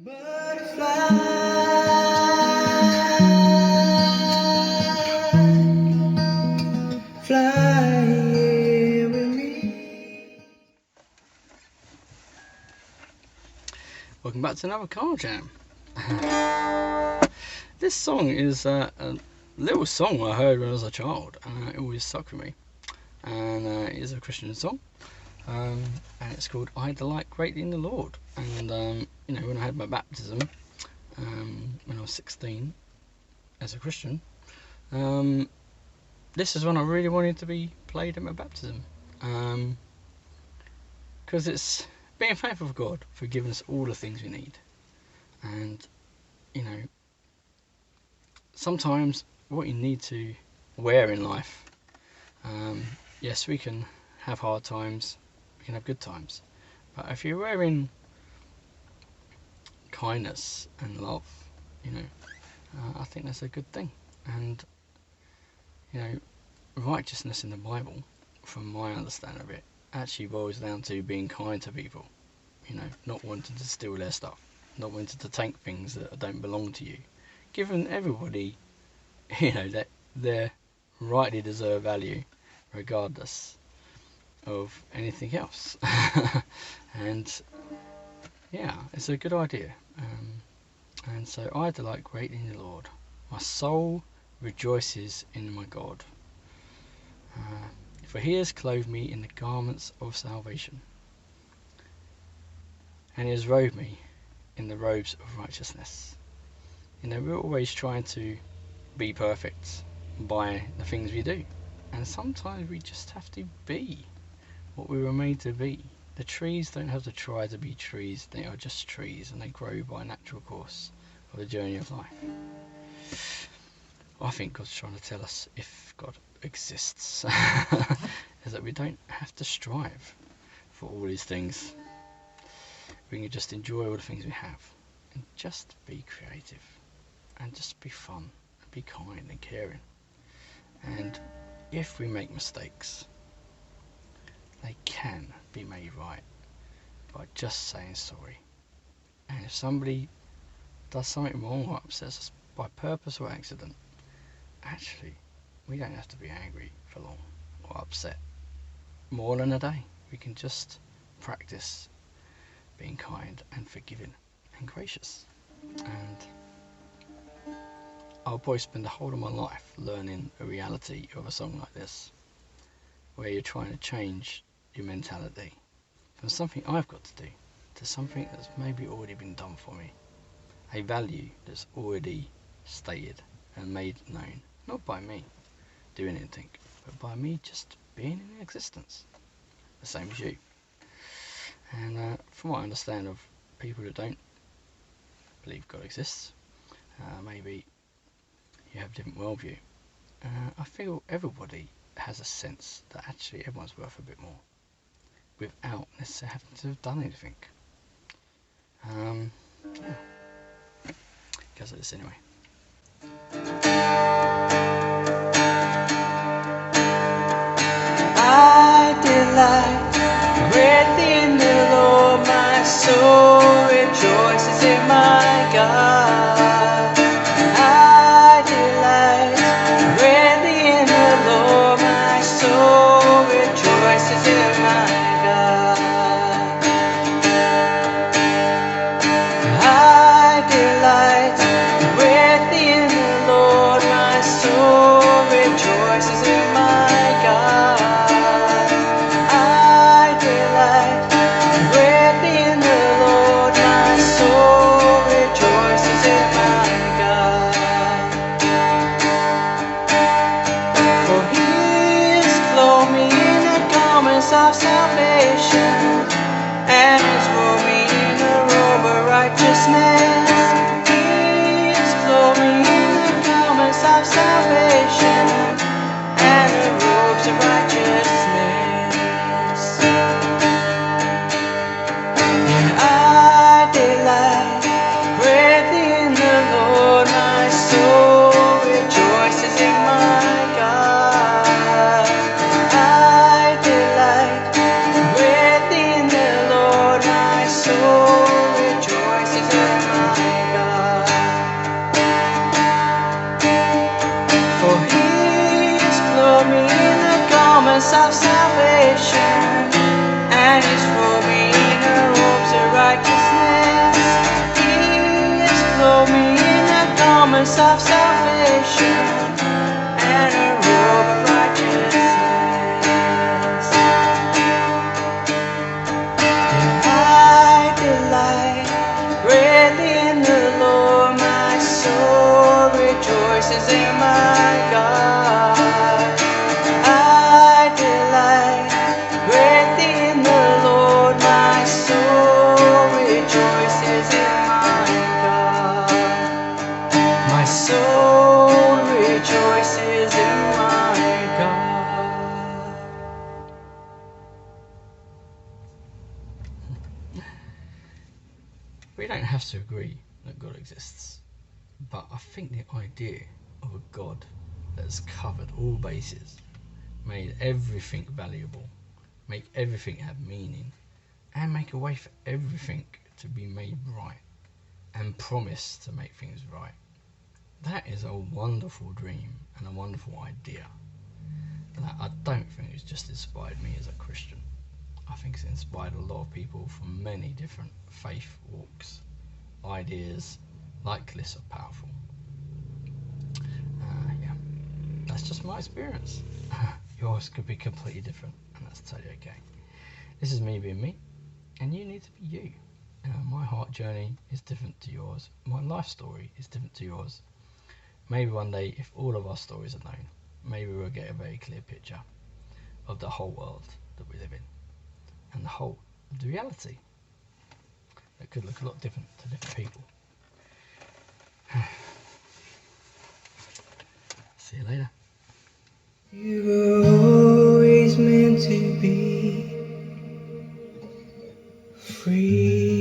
Butterfly, fly here with me. Welcome back to another car jam. This song is a little song I heard when I was a child, and it always stuck with me. And it is a Christian song, and it's called "I Delight Greatly in the Lord." And when I had my baptism, when I was 16, as a Christian, this is one I really wanted to be played at my baptism, because it's being thankful for God for giving us all the things we need. And sometimes what you need to wear in life, yes, we can have hard times, we can have good times, but if you're wearing kindness and love, I think that's a good thing. And righteousness in the Bible, from my understanding of it, actually boils down to being kind to people, not wanting to steal their stuff, not wanting to take things that don't belong to you, giving everybody that their rightly deserved value regardless of anything else. And yeah, it's a good idea. And so I delight greatly in the Lord, my soul rejoices in my God, for he has clothed me in the garments of salvation, and he has robed me in the robes of righteousness. We're always trying to be perfect by the things we do, and sometimes we just have to be what we were made to be. The trees don't have to try to be trees, they are just trees, and they grow by a natural course of the journey of life. I think God's trying to tell us, if God exists, is that we don't have to strive for all these things. We can just enjoy all the things we have and just be creative and just be fun and be kind and caring. And if we make mistakes, they can be made right by just saying sorry. And if somebody does something wrong or upsets us by purpose or accident, actually we don't have to be angry for long or upset more than a day. We can just practice being kind and forgiving and gracious. And I'll probably spend the whole of my life learning the reality of a song like this, where you're trying to change your mentality from something I've got to do to something that's maybe already been done for me, a value that's already stated and made known, not by me doing anything, but by me just being in existence, the same as you. And from what I understand of people that don't believe God exists, maybe you have a different worldview, I feel everybody has a sense that actually everyone's worth a bit more without necessarily having to have done anything. Yeah. Goes like this anyway. I delight greatly in the Lord, my soul rejoices in my God. I delight greatly in the Lord, my soul rejoices in my God. I delight greatly in the Lord, my soul rejoices in my God. I delight greatly in the Lord, my soul garments of salvation, and He's robed me in the robes of righteousness. He has clothed me in the garments of salvation, and a robe of righteousness. Delight greatly in the Lord, my soul rejoices in my God. I delight greatly in the Lord, my soul rejoices in my God. My soul rejoices in my God. We don't have to agree that God exists, but I think the idea of a God that has covered all bases, made everything valuable, make everything have meaning, and make a way for everything to be made right, and promise to make things right. That is a wonderful dream and a wonderful idea. And I don't think it's just inspired me as a Christian. I think it's inspired a lot of people from many different faith walks. Ideas like this are powerful. Yeah, that's just my experience. Yours could be completely different, and that's totally okay. This is me being me, and you need to be you. My heart journey is different to yours. My life story is different to yours. Maybe one day, if all of our stories are known, maybe we'll get a very clear picture of the whole world that we live in, and the whole of the reality that could look a lot different to different people. See you later. You were always meant to be free.